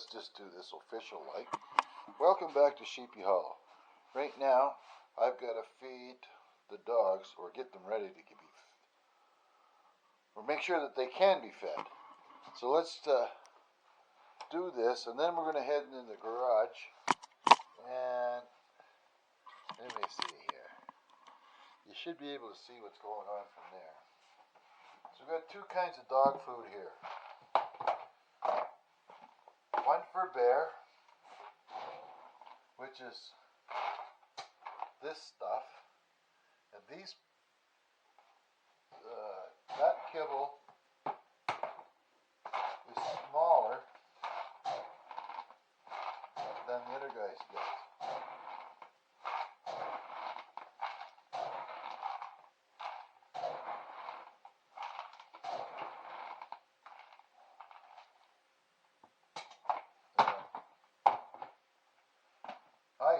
let's just do this official like. Welcome back to Sheepy Hollow. Right now, I've got to feed the dogs, or get them ready to be fed, or make sure that they can be fed. So let's do this, and then we're going to head into the garage, and let me see here. You should be able to see what's going on from there. So we've got two kinds of dog food here. One for Bear, which is this stuff, and these, that kibble is smaller than the other guys get.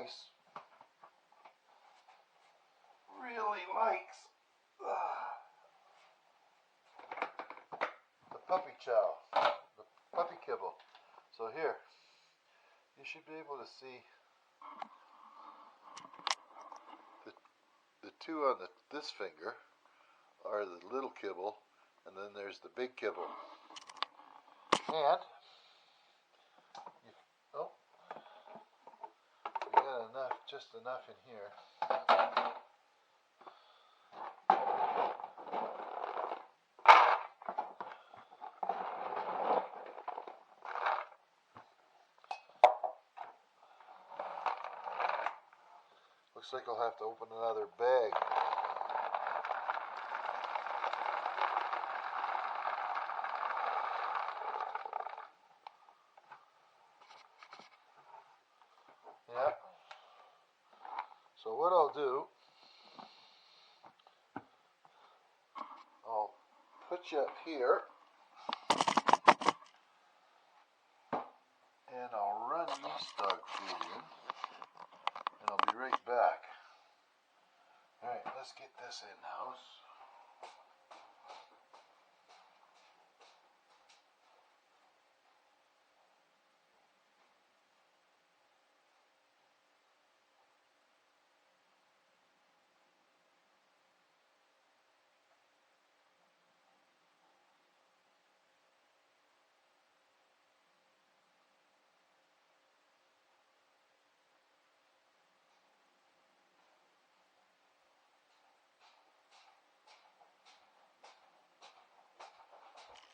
Ice really likes the puppy chow, the puppy kibble. So here, you should be able to see the two on this finger are the little kibble, and then there's the big kibble. And you got enough, just enough in here. Looks like I'll have to open another bag. Yeah. So what I'll do, I'll put you up here, and I'll run these dog food in, and I'll be right back. Alright, let's get this in house.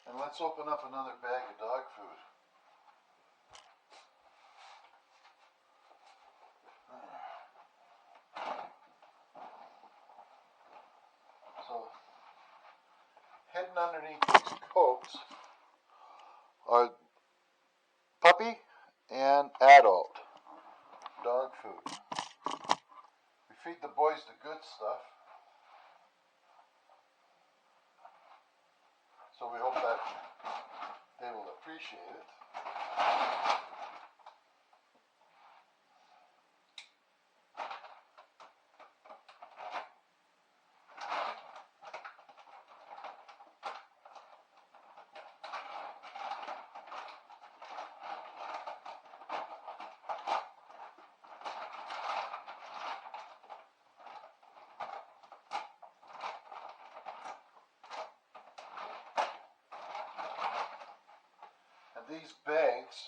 And let's open up another bag of dog food. So, hidden underneath these coats are puppy and adult dog food. We feed the boys the good stuff, so we hope that they will appreciate it. And these bags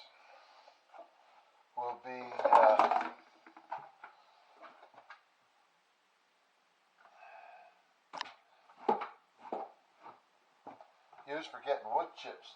will be used for getting wood chips.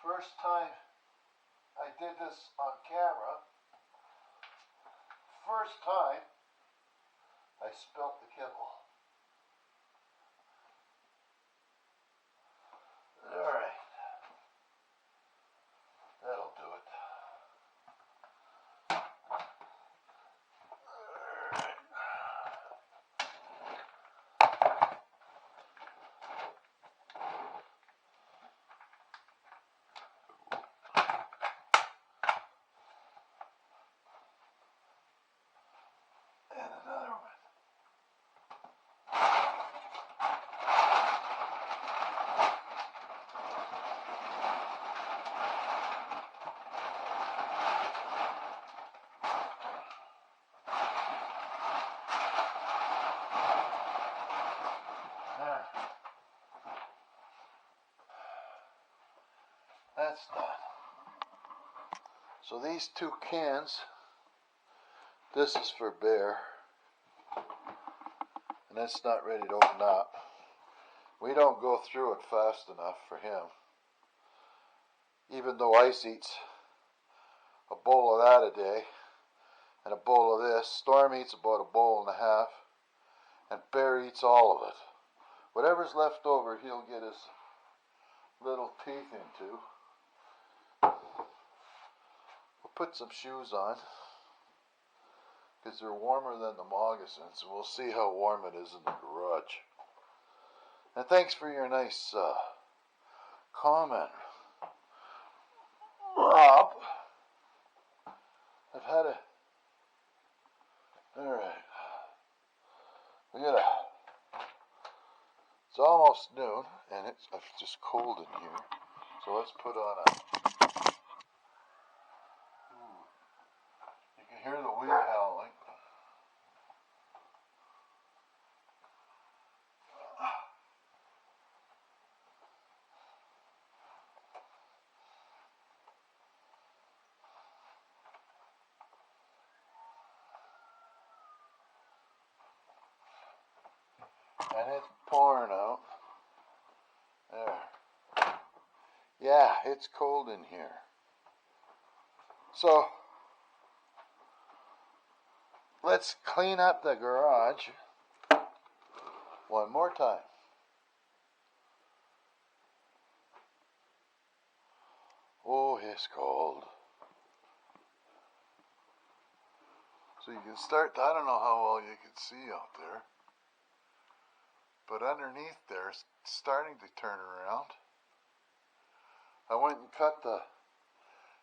First time I did this on camera, first time I spilt the kibble. Alright, that'll do it. And another one. That's done. So these 2 cans, this is for Bear, and that's not ready to open up. We don't go through it fast enough for him. Even though Ice eats a bowl of that a day, and a bowl of this, Storm eats about a bowl and a half, and Bear eats all of it. Whatever's left over, he'll get his little teeth into. We'll put some shoes on, because they're warmer than the moccasins, and we'll see how warm it is in the garage. And thanks for your nice comment, Rob. I've had a... Alright. It's almost noon, and it's just cold in here. So let's put on a... You can hear the wind howling. And it's pouring out. There. Yeah, it's cold in here. So, let's clean up the garage one more time. Oh, it's cold. So you can start, I don't know how well you can see out there, but underneath there it's starting to turn around. I went and cut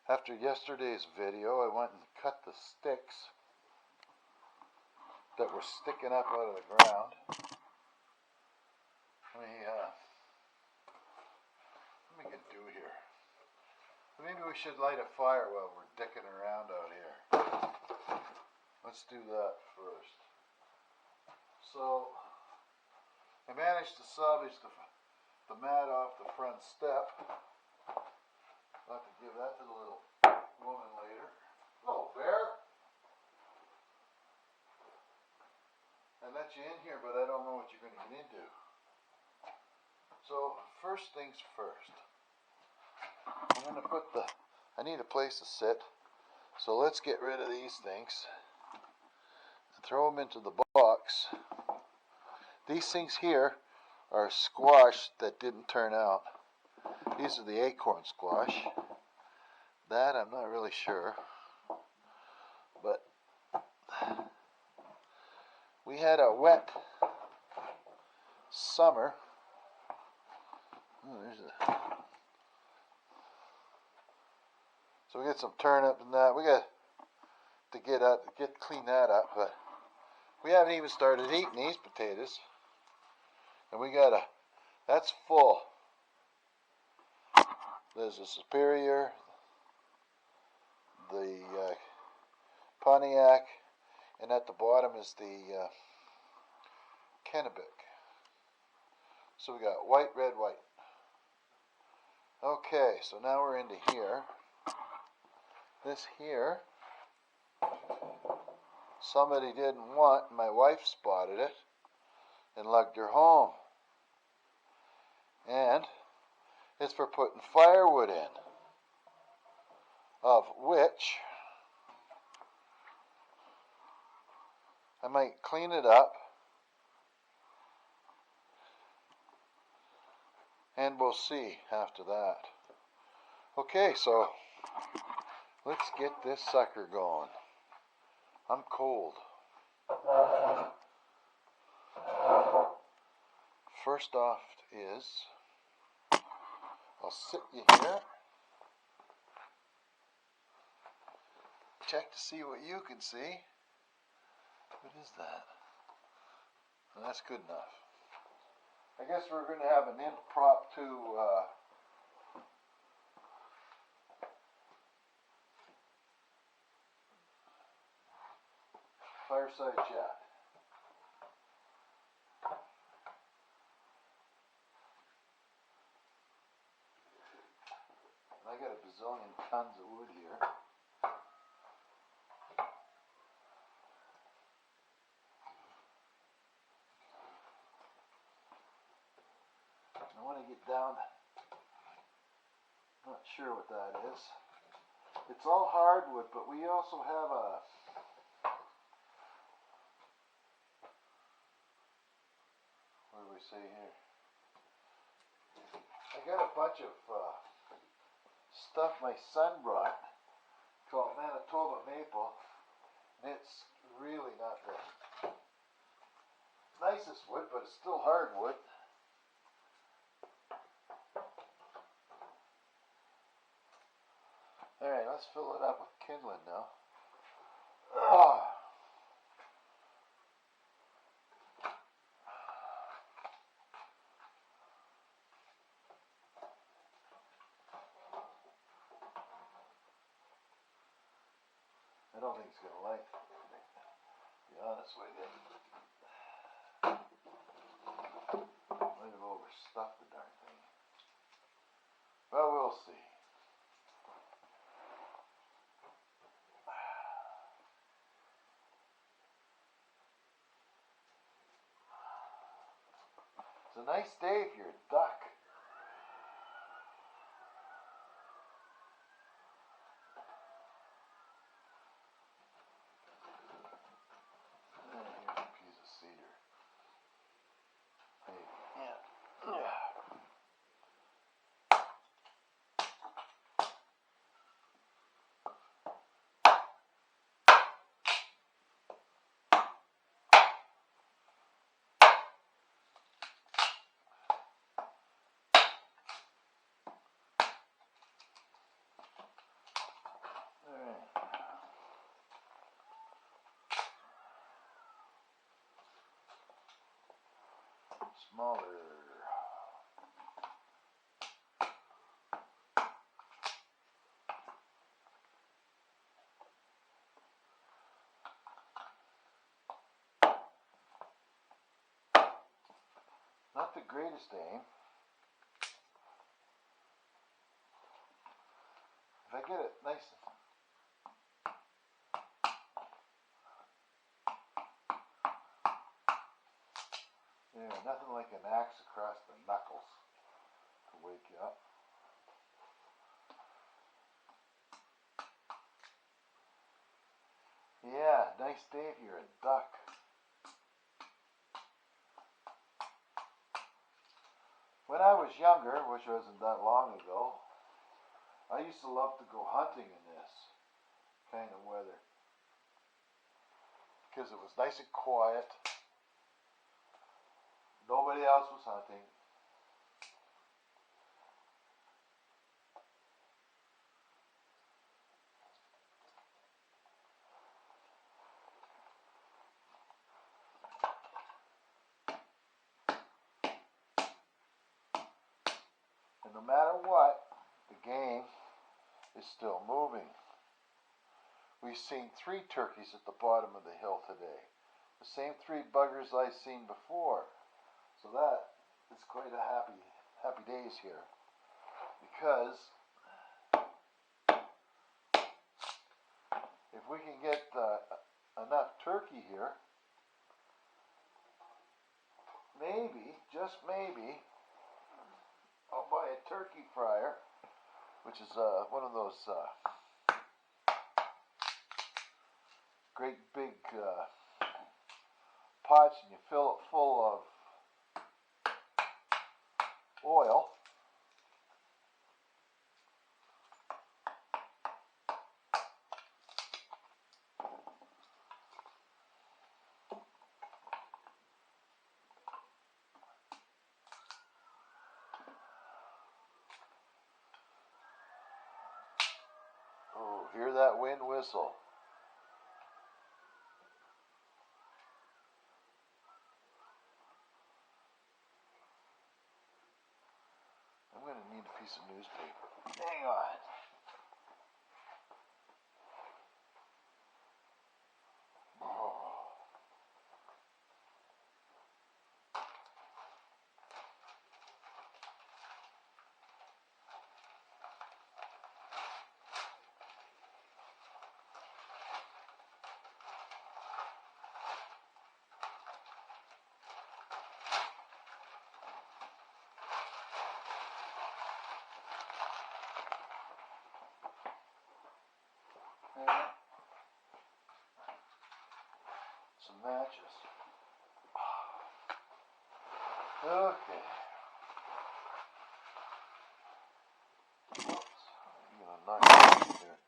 after yesterday's video, I went and cut the sticks that were sticking up out of the ground. What we can do here? Maybe we should light a fire while we're dicking around out here. Let's do that first. So, I managed to salvage the mat off the front step. I'll have to give that to the little woman later. Hello, Bear. I let you in here, but I don't know what you're going to get into. So, first things first. I'm going to put I need a place to sit. So let's get rid of these things and throw them into the box. These things here are squash that didn't turn out. These are the acorn squash. That I'm not really sure. But we had a wet summer. So we get some turnip and that. We got to clean that up, but we haven't even started eating these potatoes. And that's full. There's a Superior, the Pontiac, and at the bottom is the Kennebec. So we got white, red, white. Okay, so now we're into here. This here, somebody didn't want, my wife spotted it and lugged her home. is for putting firewood in, of which I might clean it up and we'll see after that. Okay, so let's get this sucker going. I'm cold. First off is, I'll sit you here, check to see what you can see. What is that? Well, that's good enough. I guess we're going to have an impromptu fireside chat. I got a bazillion tons of wood here. I want to get down, not sure what that is. It's all hardwood, but we also have a what do we say here? I got a bunch of stuff my son brought called Manitoba Maple, and it's really not the nicest wood, but it's still hardwood. Alright, let's fill it up with kindling now. I don't think it's going to like it, to be honest with you. Might have overstuffed the darn thing. Well, we'll see. It's a nice day if you're a duck. Here's a piece of cedar. Yeah. Smaller. Not the greatest aim. If I get it nice and yeah, nothing like an axe across the knuckles to wake you up. Yeah, nice day if you're a duck. When I was younger, which wasn't that long ago, I used to love to go hunting in this kind of weather because it was nice and quiet. Nobody else was hunting. And no matter what, the game is still moving. We've seen 3 turkeys at the bottom of the hill today. The same 3 buggers I've seen before. So that is quite a happy days here. Because if we can get enough turkey here, maybe, just maybe, I'll buy a turkey. turkey fryer, which is one of those great big pots, and you fill it full of oil. Oh, hear that wind whistle. I'm going to need a piece of newspaper. Hang on. Some matches. Okay. Oops. I'm gonna knock it out there.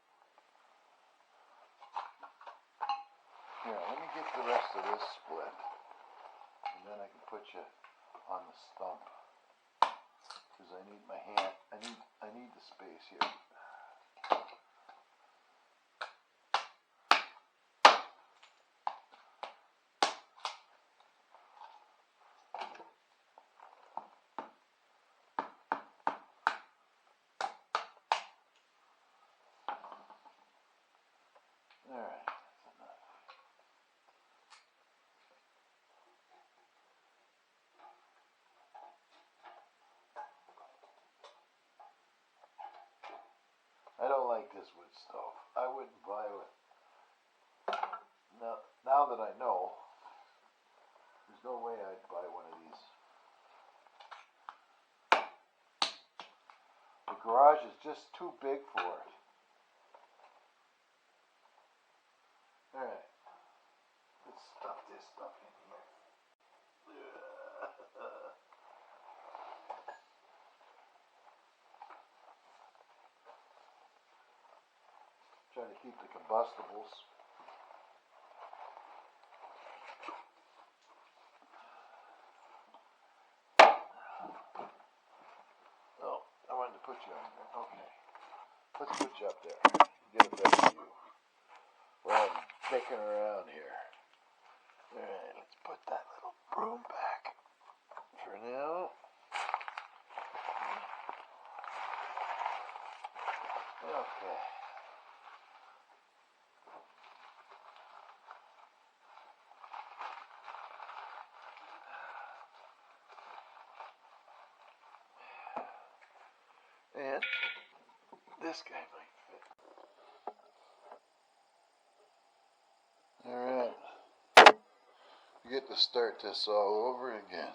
Here, let me get the rest of this split, and then I can put you on the stump, because I need my hand. I need the space here. Alright, that's enough. I don't like this wood stove. I wouldn't buy it. Now that I know, there's no way I'd buy one of these. The garage is just too big for it. Alright, let's stuff this stuff in here. Trying to keep the combustibles. Oh, I wanted to put you on there. Okay. Let's put you up there. Get a better view. Well, I'm dicking around here. Alright, let's put that little broom back for now. Okay. And this guy might fit. Alright. You get to start this all over again.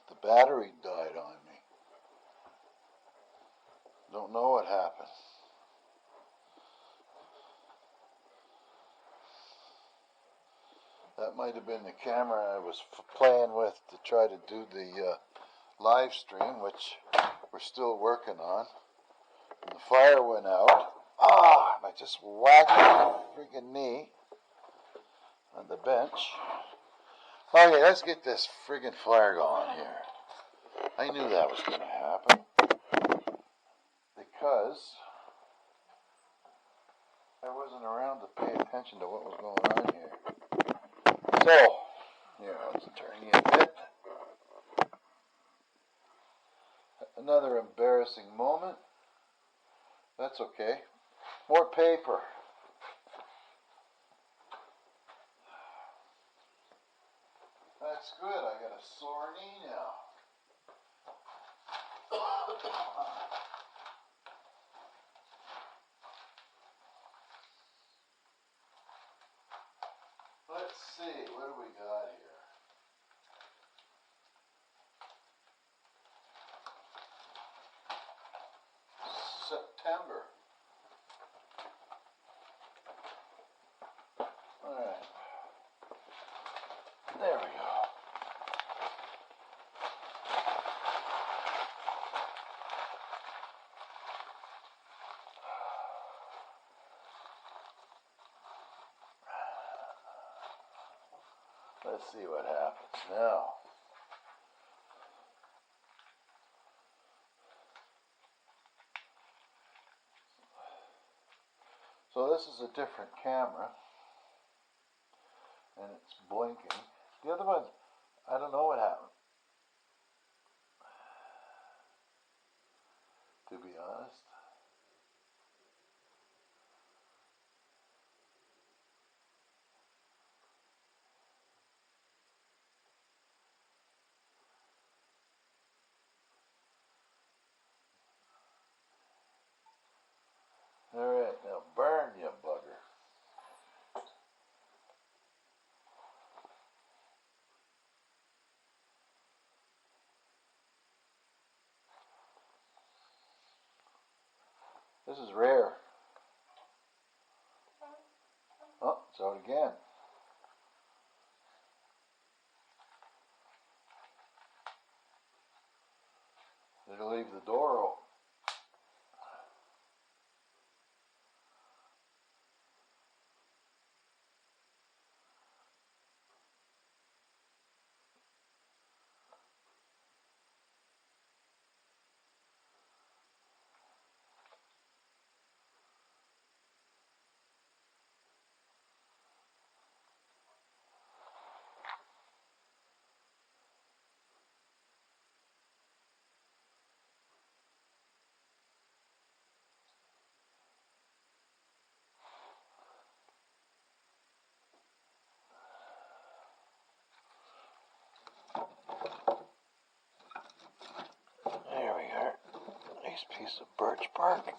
The battery died on me. Don't know what happened. That might have been the camera I was playing with to try to do the live stream, which we're still working on. And the fire went out. Ah! And I just whacked my freaking knee on the bench. Okay, let's get this friggin' fire going here. I knew that was going to happen. Because I wasn't around to pay attention to what was going on here. So, here, let's turn you a bit. Another embarrassing moment. That's okay. More paper. That's good. I got a sore knee now. Let's see, what do we got here? September. Alright. There we go. Let's see what happens now. So this is a different camera, and it's blinking. The other ones, I don't know what happened, to be honest. Alright, now burn, you bugger. This is rare. Oh, it's out again. It'll leave the door open. There we are. Nice piece of birch bark.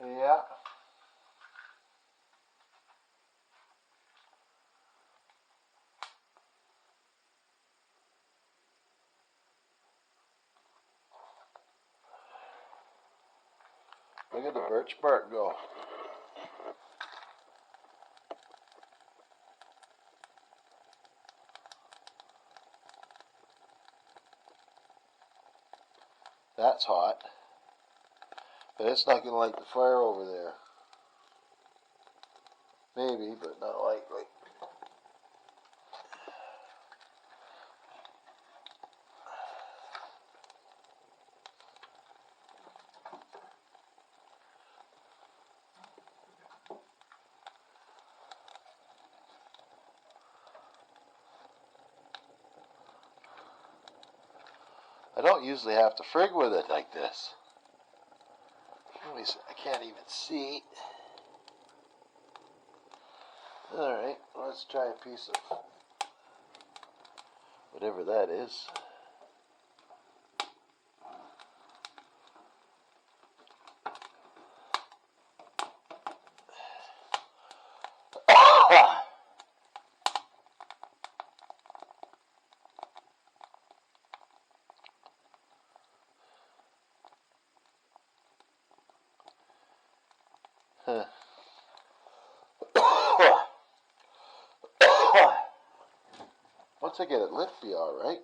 Yeah. Look at the birch bark go. That's hot. But it's not going to light the fire over there. Maybe, but not likely. I don't usually have to frig with it like this. I can't even see. Alright, let's try a piece of whatever that is. Once I get it lit, be alright.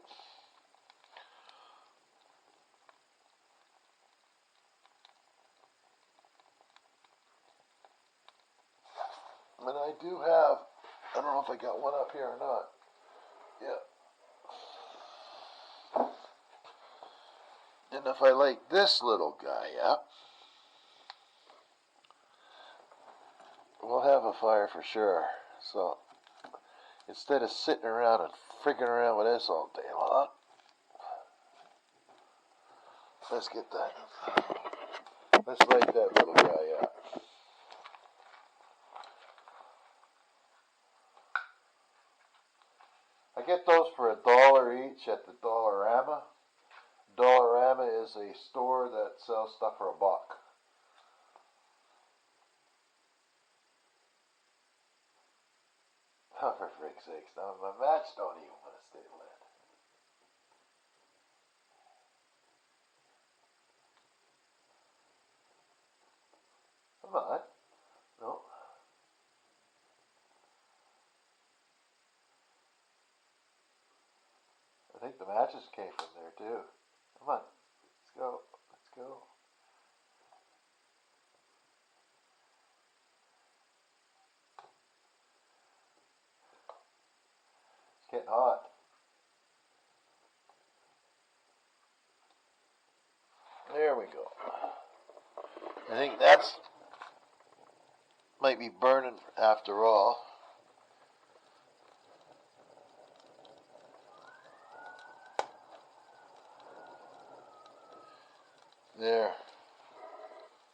And I do have, I don't know if I got one up here or not. Yeah. And if I light this little guy up, we'll have a fire for sure. So instead of sitting around and freaking around with this all day long, let's get that. Let's light that little guy up. I get those for $1 each at the Dollarama. Dollarama is a store that sells stuff for $1. Oh, for frick's sakes. Now my match don't even want to stay lit. Come on. No. I think the matches came from there too. Come on. Let's go. Let's go. It's getting hot. There we go. I think that's might be burning after all. There.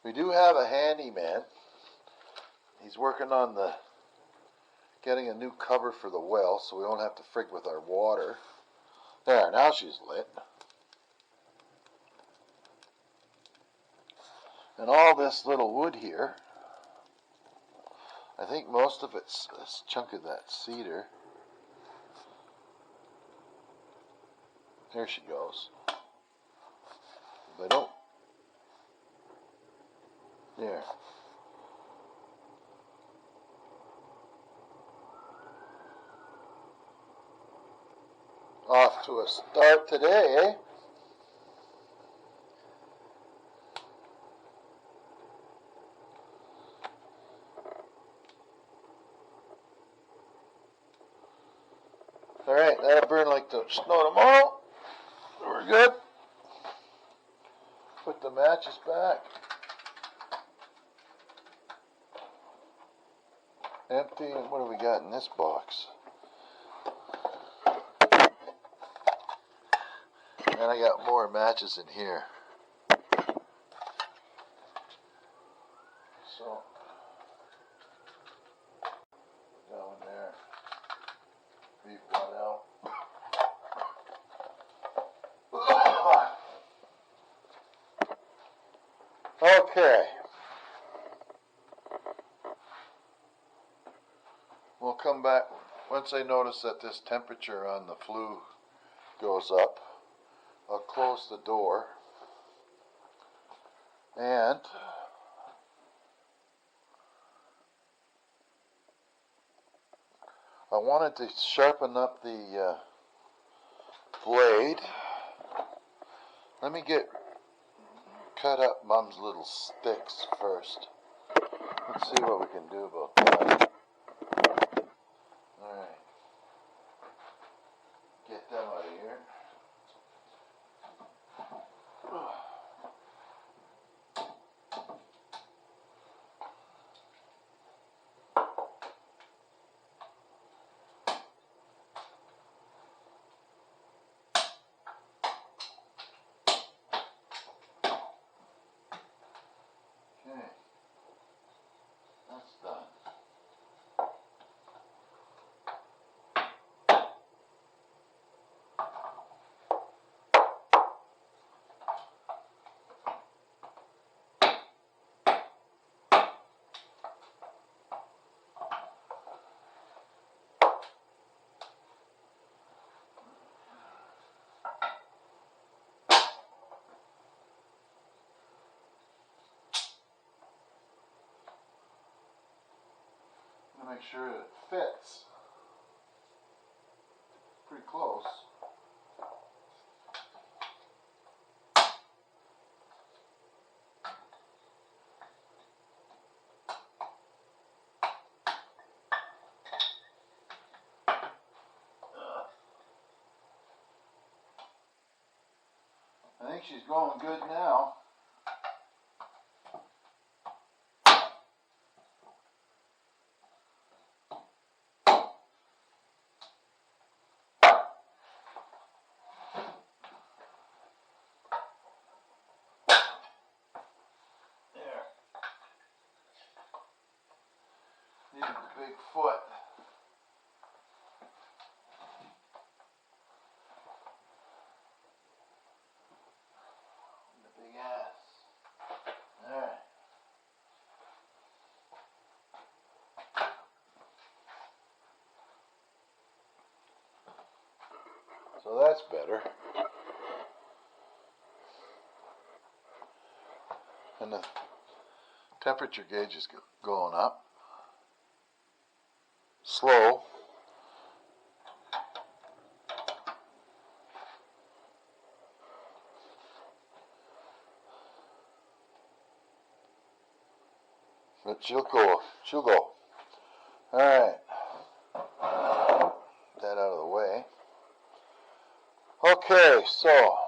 We do have a handyman. He's working on getting a new cover for the well so we won't have to frig with our water. There, now she's lit. And all this little wood here, I think most of it's a chunk of that cedar. There she goes. If I don't. There. Off to a start today, eh? Alright, that'll burn like the snow tomorrow. We're good. Put the matches back. Empty, and what do we got in this box? And I got more matches in here. So, down there. Leave one out. Okay. We'll come back once I notice that this temperature on the flue goes up. I'll close the door and I wanted to sharpen up the blade. Let me cut up Mom's little sticks first. Let's see what we can do about that. Alright. Get them out of here. Okay. That's done. Make sure it fits. Pretty close. I think she's going good now. Needed the big foot. And the big ass. Alright. So that's better. And the temperature gauge is going up. Slow. But she'll go. She'll go. Alright. That out of the way. Okay, so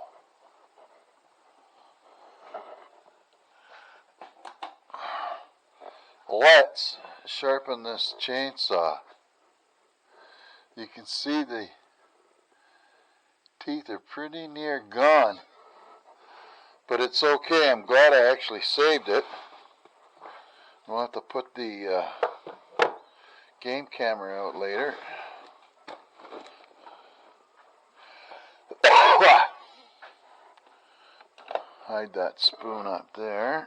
let's sharpen this chainsaw. You can see the teeth are pretty near gone, but it's okay. I'm glad I actually saved it. We'll have to put the game camera out later. Hide that spoon up there.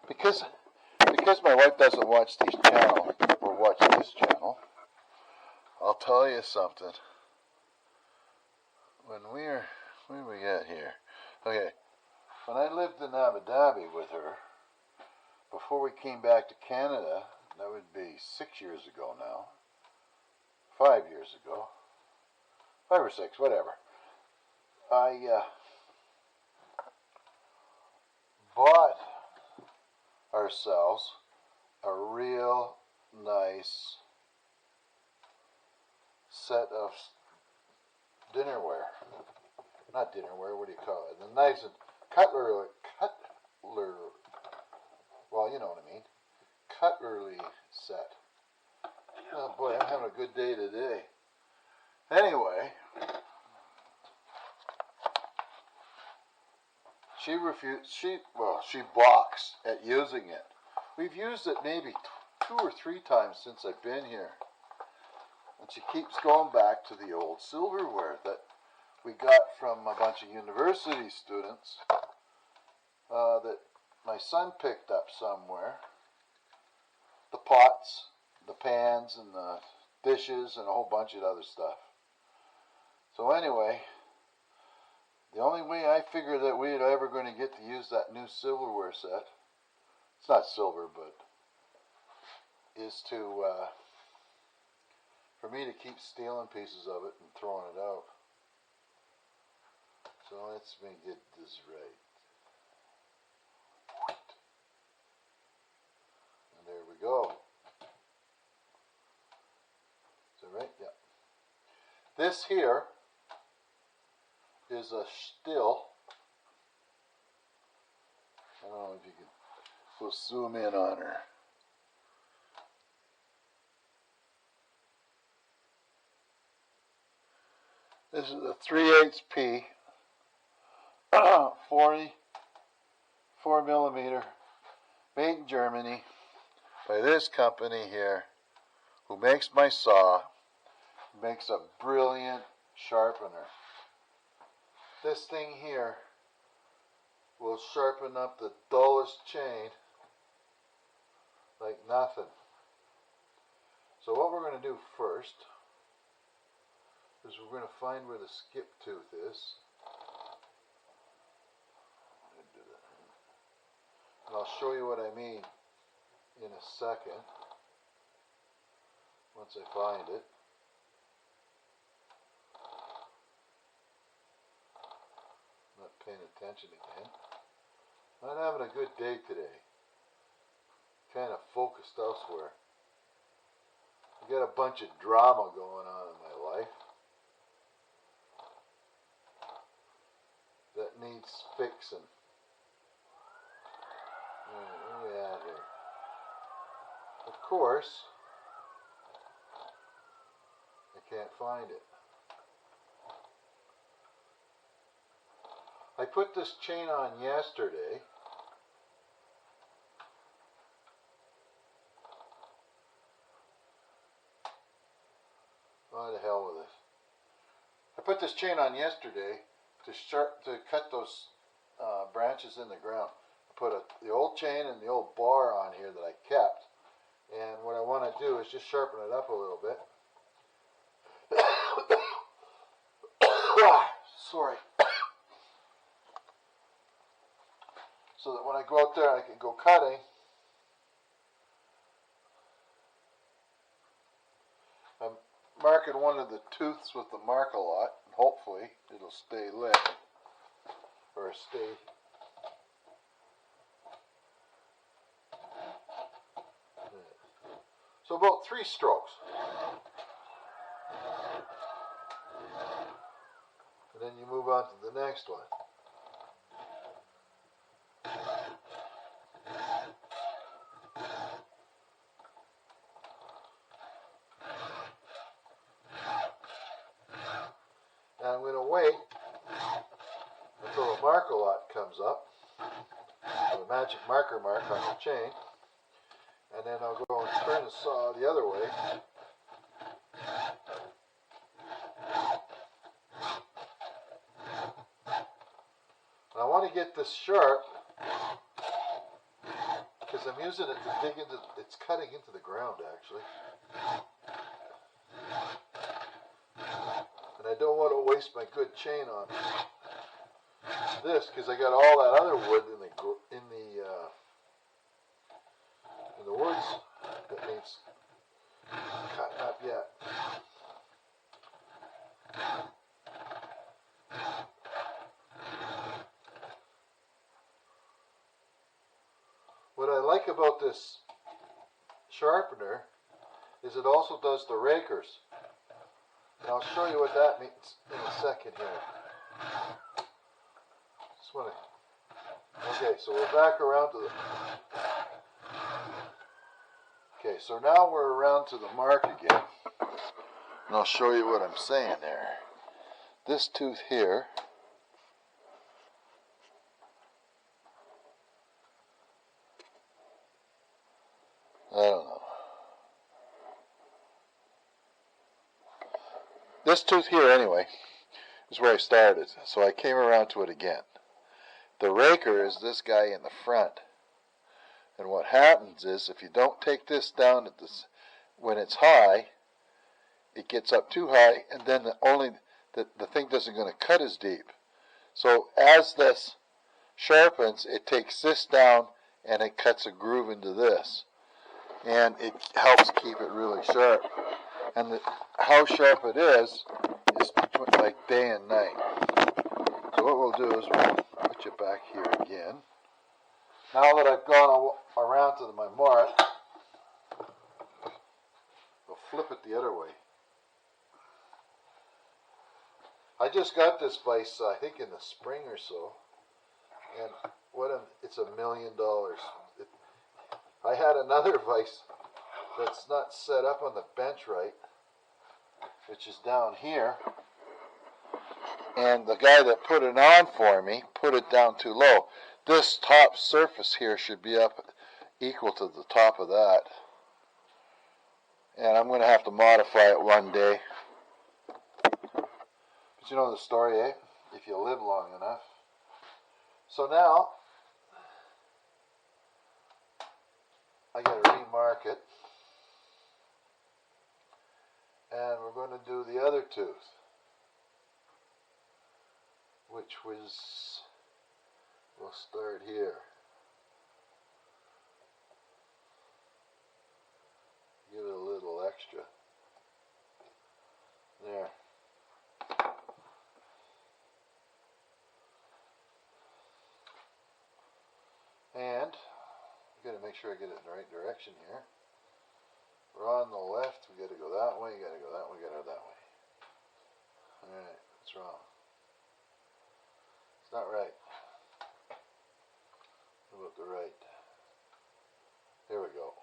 Because my wife doesn't watch these channels, or watch this channel, I'll tell you something. When where we at here? Okay, when I lived in Abu Dhabi with her, before we came back to Canada, that would be 6 years ago now, 5 years ago, 5 or 6, whatever. I bought ourselves a real nice set of dinnerware. Not dinnerware, what do you call it? The knives and cutlery, well, you know what I mean. Cutlery set. Oh boy, I'm having a good day today. Anyway, she refused, she balks at using it. We've used it maybe 2 or 3 times since I've been here. And she keeps going back to the old silverware that we got from a bunch of university students that my son picked up somewhere. The pots, the pans, and the dishes, and a whole bunch of other stuff. So anyway, the only way I figured that we were ever going to get to use that new silverware set, it's not silver, but is to, for me to keep stealing pieces of it and throwing it out. So let's get this right. And there we go. Is that right? Yeah. This here is a still. I don't know if you can, we'll zoom in on her. This is a 3/8 P, 44 millimeter, made in Germany by this company here, who makes my saw, makes a brilliant sharpener. This thing here will sharpen up the dullest chain like nothing. So what we're going to do first is we're going to find where the skip tooth is. And I'll show you what I mean in a second, once I find it. Not paying attention again. Not having a good day today. Kind of focused elsewhere. I got a bunch of drama going on in my life that needs fixing. Alright, where are we at here? Of course, I can't find it. I put this chain on yesterday. Oh, the hell with it. I put this chain on yesterday to cut those branches in the ground. I put the old chain and the old bar on here that I kept. And what I want to do is just sharpen it up a little bit. Sorry. So that when I go out there, I can go cutting. I'm marking one of the tooths with the Mark-A-Lot, and hopefully it'll stay lit, or stay. So about 3 strokes. And then you move on to the next one. And I'm going to wait until the Mark-A-Lot comes up, the magic marker mark on the chain, and then I'll go and turn the saw the other way. And I want to get this sharp because I'm using it to dig into, it's cutting into the ground actually. And I don't want to waste my good chain on this because I got all that other wood in the woods that needs cutting up yet. What I like about this sharpener is it also does the rakers. And I'll show you what that means in a second here. Just want to. Okay, so we're back around to the. Okay, so now we're around to the mark again. And I'll show you what I'm saying there. This tooth here I don't know. This tooth here, anyway, is where I started, so I came around to it again. The raker is this guy in the front. And what happens is, if you don't take this down at this, when it's high, it gets up too high, and then the thing doesn't going to cut as deep. So as this sharpens, it takes this down, and it cuts a groove into this. And it helps keep it really sharp. And how sharp it is between like day and night. So what we'll do is we'll put you back here again. Now that I've gone around to my mark, we'll flip it the other way. I just got this vise, I think in the spring or so, and it's $1 million. I had another vise that's not set up on the bench right, which is down here, and the guy that put it on for me put it down too low. This top surface here should be up equal to the top of that, and I'm going to have to modify it one day. But you know the story, eh? If you live long enough. So now I got to remark it, and we're going to do the other tooth, which was, we'll start here. Give it a little extra. There. And got to make sure I get it in the right direction here. We're on the left, we got to go that way, you got to go that way, we got to go that way. Alright, what's wrong? It's not right. How about the right? There we go.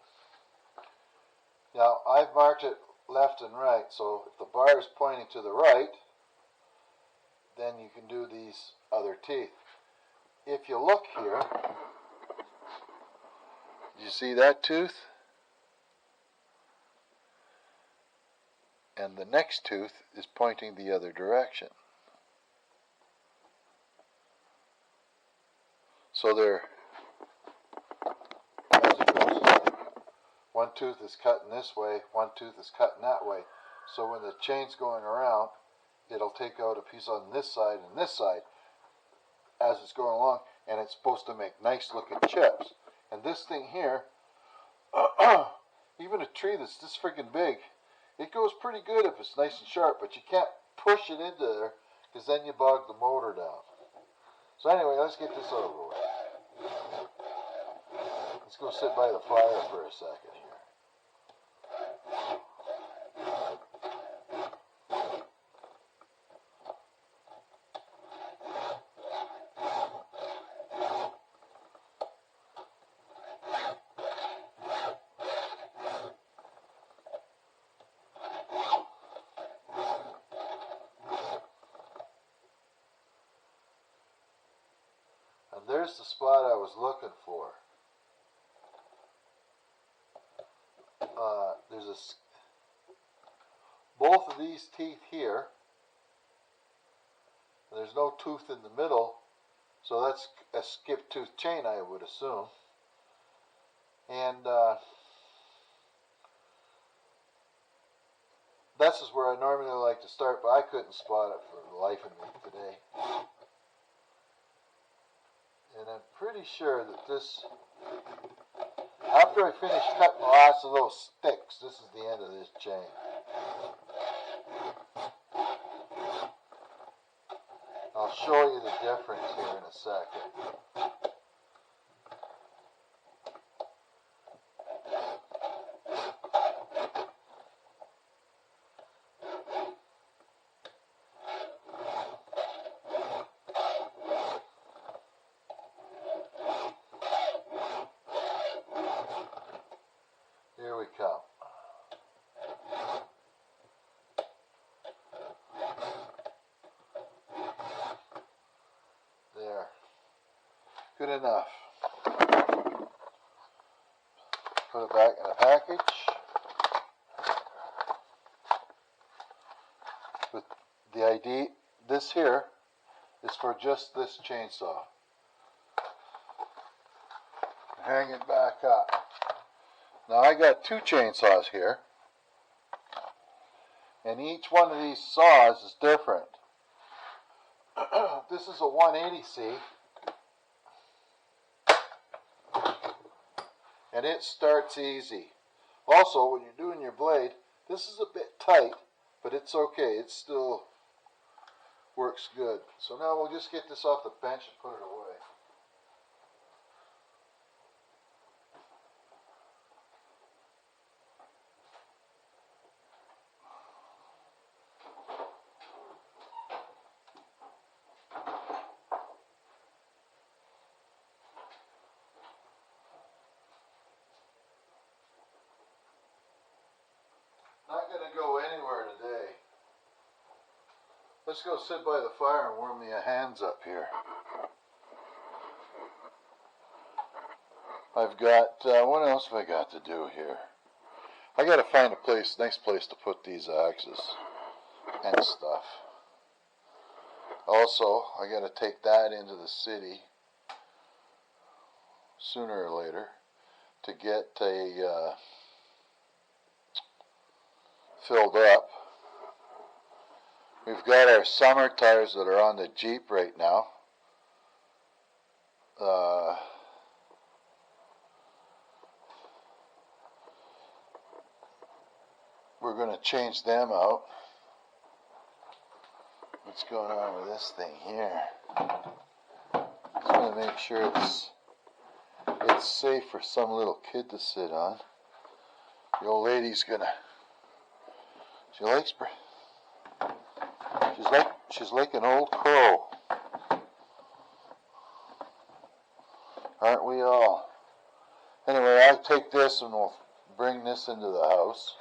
Now, I've marked it left and right, so if the bar is pointing to the right, then you can do these other teeth. If you look here, you see that tooth? And the next tooth is pointing the other direction. So they're, as it goes, one tooth is cutting this way, one tooth is cutting that way. So when the chain's going around, it'll take out a piece on this side and this side as it's going along, and it's supposed to make nice looking chips. And this thing here, even a tree that's this freaking big, it goes pretty good if it's nice and sharp, but you can't push it into there because then you bog the motor down. So anyway, let's get this over with. Let's go sit by the fire for a second here. And there's the spot I was looking for. There's both of these teeth here. There's no tooth in the middle, so that's a skip tooth chain, I would assume. And this is where I normally like to start, but I couldn't spot it for the life of me today. And I'm pretty sure that this, after I finish cutting the last of those sticks, this is the end of this chain. I'll show you the difference here in a second. Here we come. There. Good enough. Put it back in a package. With the ID, this here is for just this chainsaw. Hang it back up. Now I got two chainsaws here, and each one of these saws is different. This is a 180C, and it starts easy. Also, when you're doing your blade, this is a bit tight, but it's okay. It still works good. So now we'll just get this off the bench and put it away. Not going to go anywhere today. Let's go sit by the fire and warm the hands up here. I've got, what else have I got to do here? I got to find a place, nice place to put these axes and stuff. Also, I got to take that into the city sooner or later to get a filled up. We've got our summer tires that are on the Jeep right now. We're going to change them out. What's going on with this thing here? Just want to make sure it's safe for some little kid to sit on. The old lady's gonna. She's like an old crow. Aren't we all? Anyway, I'll take this and we'll bring this into the house.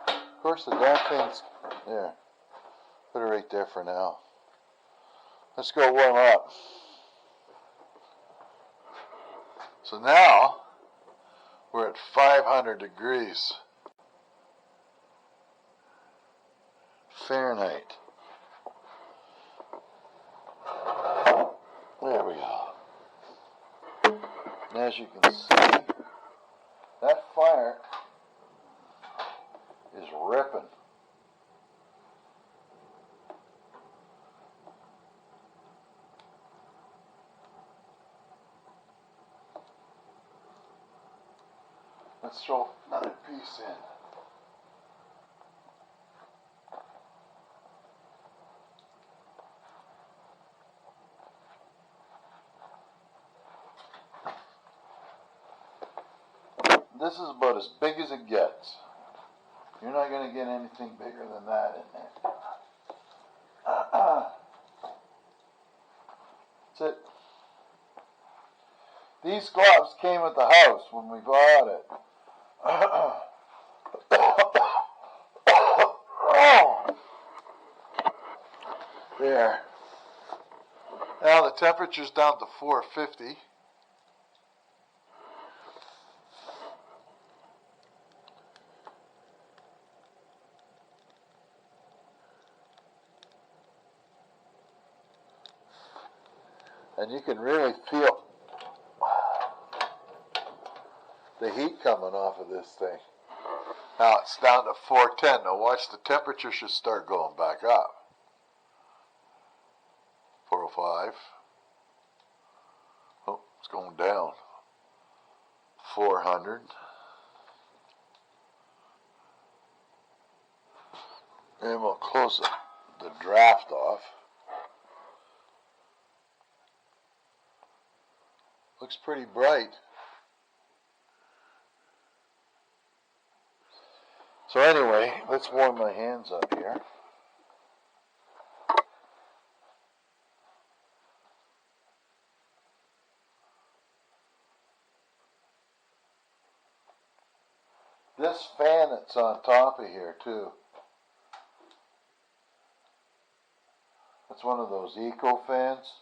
Of course, the damn thing's there. Put it right there for now. Let's go warm up. So now we're at 500 degrees Fahrenheit. There we go. And as you can see, that fire is ripping. Let's throw another piece in. This is about as big as it gets. You're not going to get anything bigger than that in there. That's it. These gloves came at the house when we bought it. There. Now the temperature's down to 450. And you can really feel the heat coming off of this thing. Now it's down to 410. Now watch, the temperature should start going back up. 405. Oh, it's going down. 400. And we'll close the draft off. Looks pretty bright. So anyway, let's warm my hands up here. This fan that's on top of here too, that's one of those eco fans.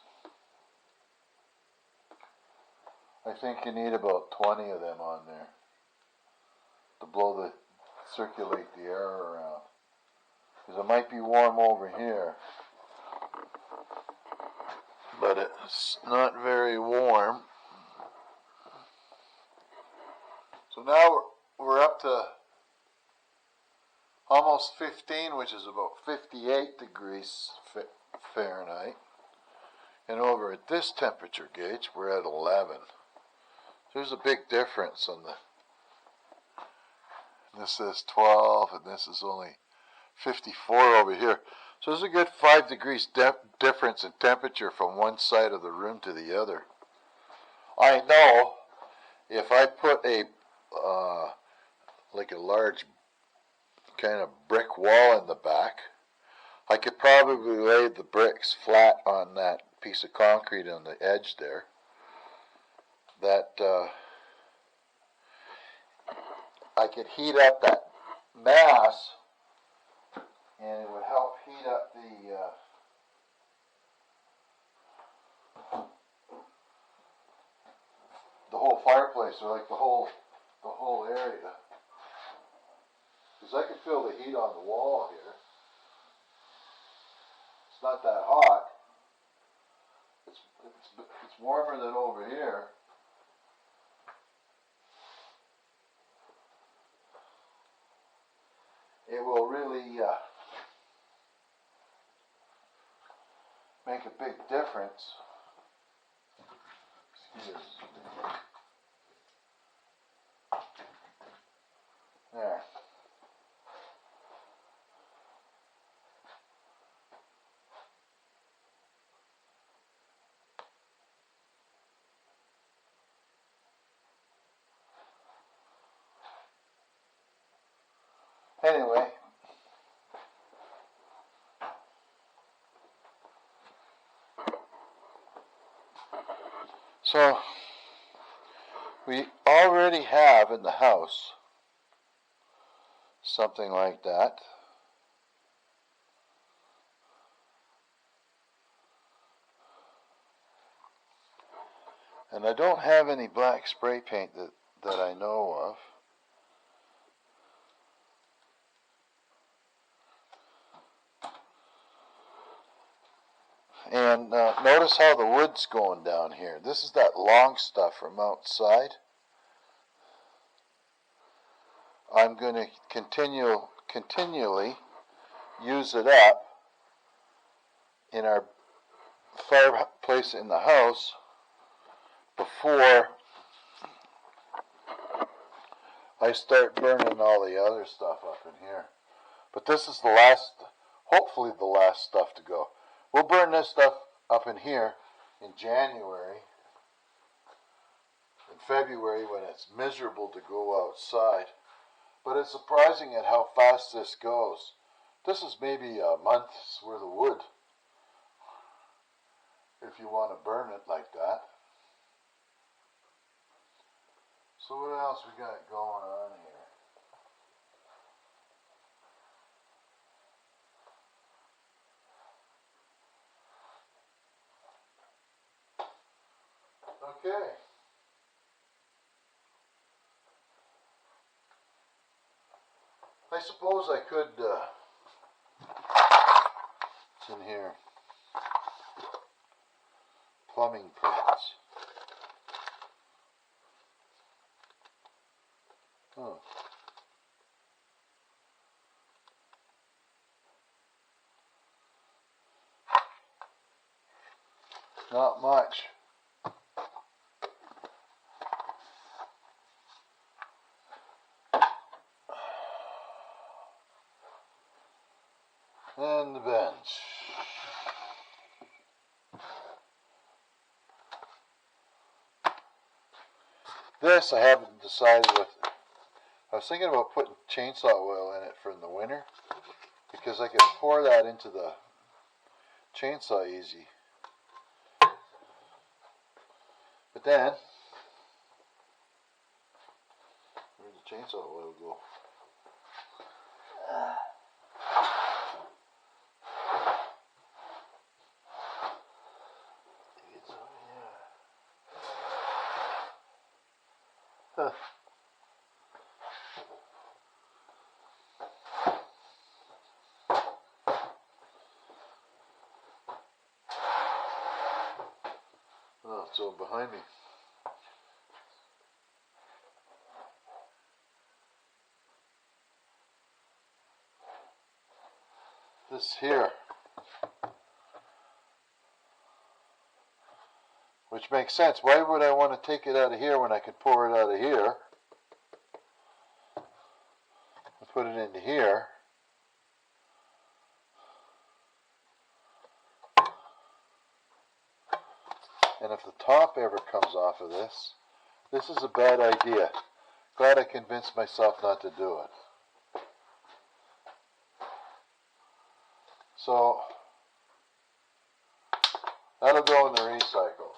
I think you need about 20 of them on there to circulate the air around. Because it might be warm over here, but it's not very warm. So now we're up to almost 15, which is about 58 degrees Fahrenheit. And over at this temperature gauge, we're at 11. There's a big difference on this says 12, and this is only 54 over here. So there's a good 5 degrees difference in temperature from one side of the room to the other. I know if I put like a large kind of brick wall in the back, I could probably lay the bricks flat on that piece of concrete on the edge there. That I could heat up that mass, and it would help heat up the whole fireplace, or like the whole area. Because I can feel the heat on the wall here. It's not that hot. It's warmer than over here. It will really make a big difference. Excuse me. There. Anyway, so we already have in the house something like that. And I don't have any black spray paint that I know of. And notice how the wood's going down here. This is that long stuff from outside. I'm going to continually use it up in our fireplace in the house before I start burning all the other stuff up in here. But this is the last, hopefully the last stuff to go. We'll burn this stuff up in here in January. In February when it's miserable to go outside. But it's surprising at how fast this goes. This is maybe a month's worth of wood. If you want to burn it like that. So what else we got going on here? Okay. I suppose I could, it's in here, plumbing permits. Oh. Not much. And the bench. This I haven't decided with. I was thinking about putting chainsaw oil in it for in the winter because I could pour that into the chainsaw easy. But then, where'd the chainsaw oil go? It's over here. Huh. Oh, it's all behind me. This here, which makes sense. Why would I want to take it out of here when I could pour it out of here and put it into here? And if the top ever comes off of this, this is a bad idea. Glad I convinced myself not to do it. So, that'll go in the recycle.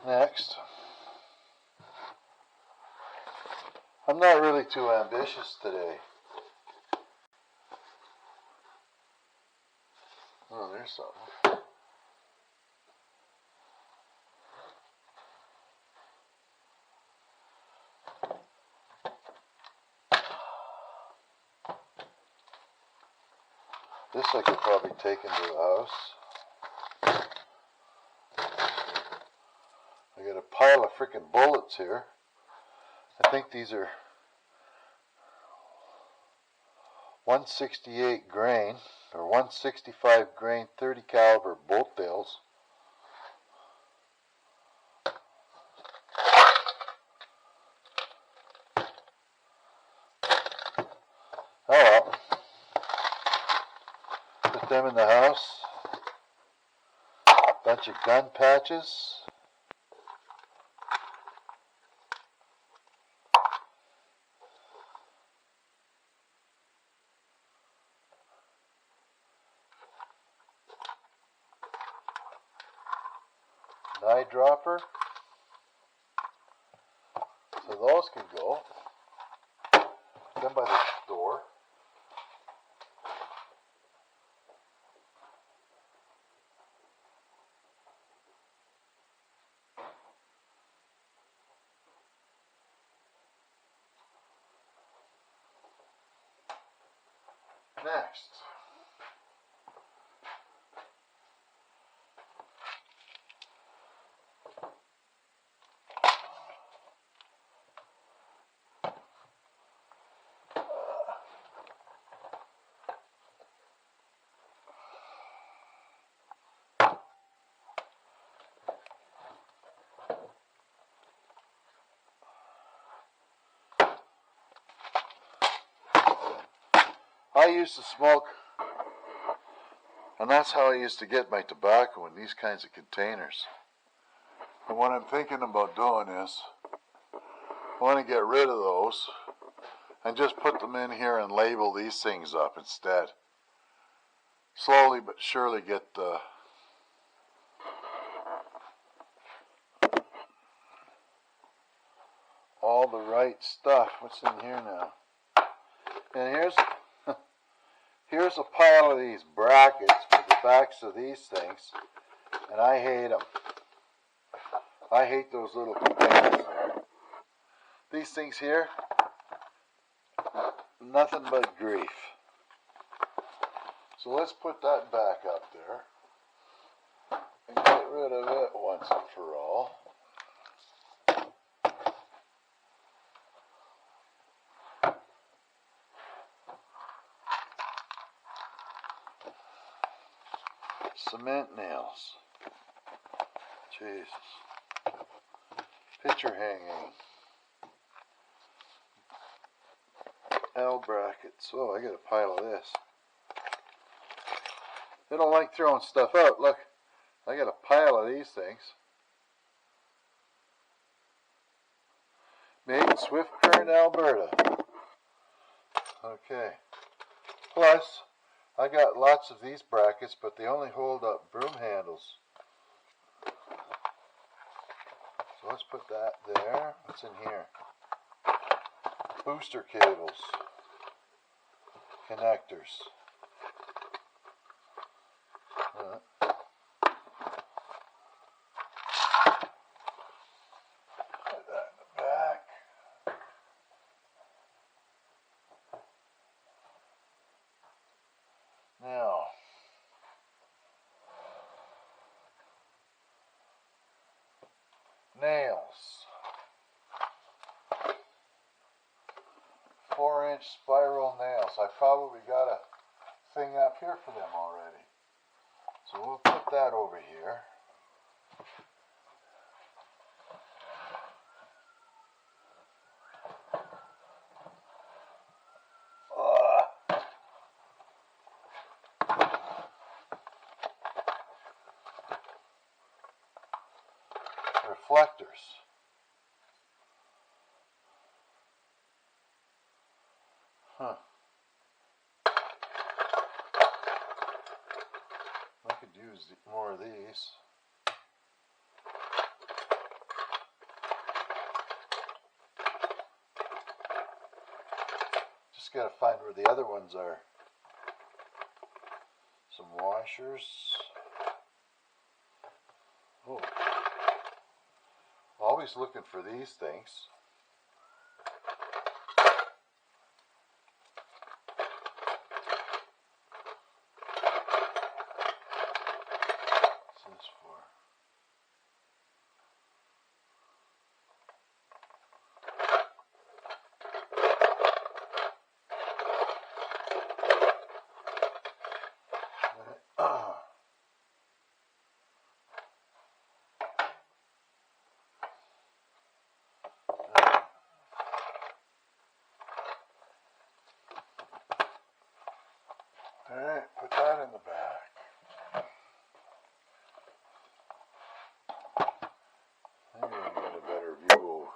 Next, I'm not really too ambitious today. Oh, there's something. This I could probably take into the house. I got a pile of frickin' bullets here. I think these are 168 grain or 165 grain 30 caliber bolt bills. Oh well. Put them in the house. Bunch of gun patches. Eye dropper. So those can go. Them by the door. Next. I used to smoke, and that's how I used to get my tobacco, in these kinds of containers. And what I'm thinking about doing is, I want to get rid of those and just put them in here and label these things up instead. Slowly but surely get all the right stuff. What's in here now? And here's a pile of these brackets for the backs of these things, and I hate them. I hate those little containers there. These things here, nothing but grief. So let's put that back up there and get rid of it once and for all. Cement nails. Jesus. Picture hanging. L brackets. Oh, I got a pile of this. They don't like throwing stuff out. Look, I got a pile of these things. Made in Swift Current, Alberta. Okay. Plus, I got lots of these brackets, but they only hold up broom handles. So let's put that there. What's in here? Booster cables. Connectors. Put that in the back. Now, nails. 4-inch spiral nails. I probably got a thing up here for them already. So we'll put that over here. Reflectors. Huh. I could use more of these. Just gotta find where the other ones are. Some washers. Oh. Always looking for these things. What's this for? Alright, put that in the back. Maybe I can get a better view.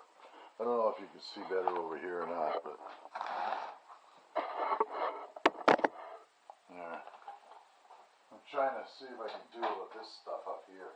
I don't know if you can see better over here or not, but yeah. I'm trying to see if I can do with this stuff up here.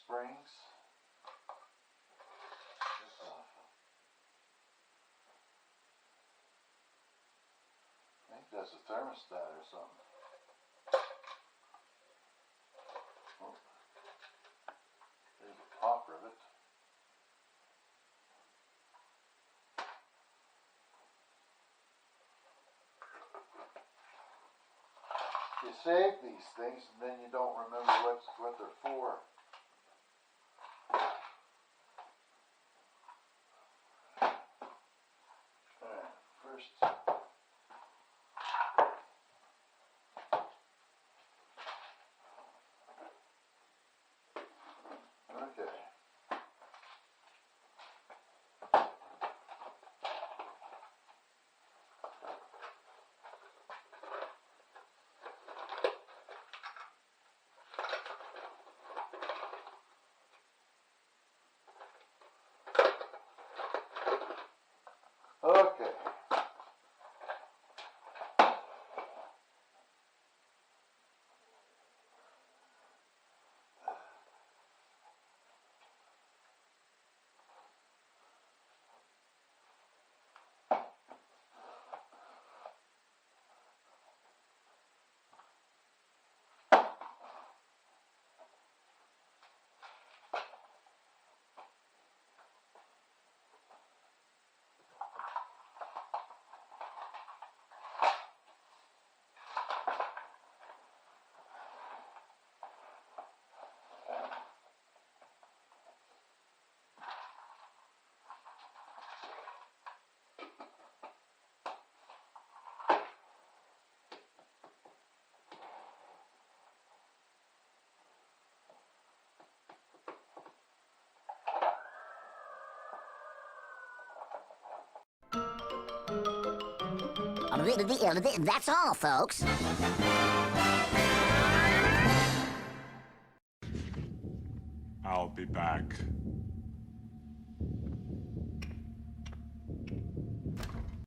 Springs. I think that's a thermostat or something. Oh. There's a pop rivet. You save these things and then you don't remember what they're for. Alright, first. Okay. Okay. That's all, folks. I'll be back.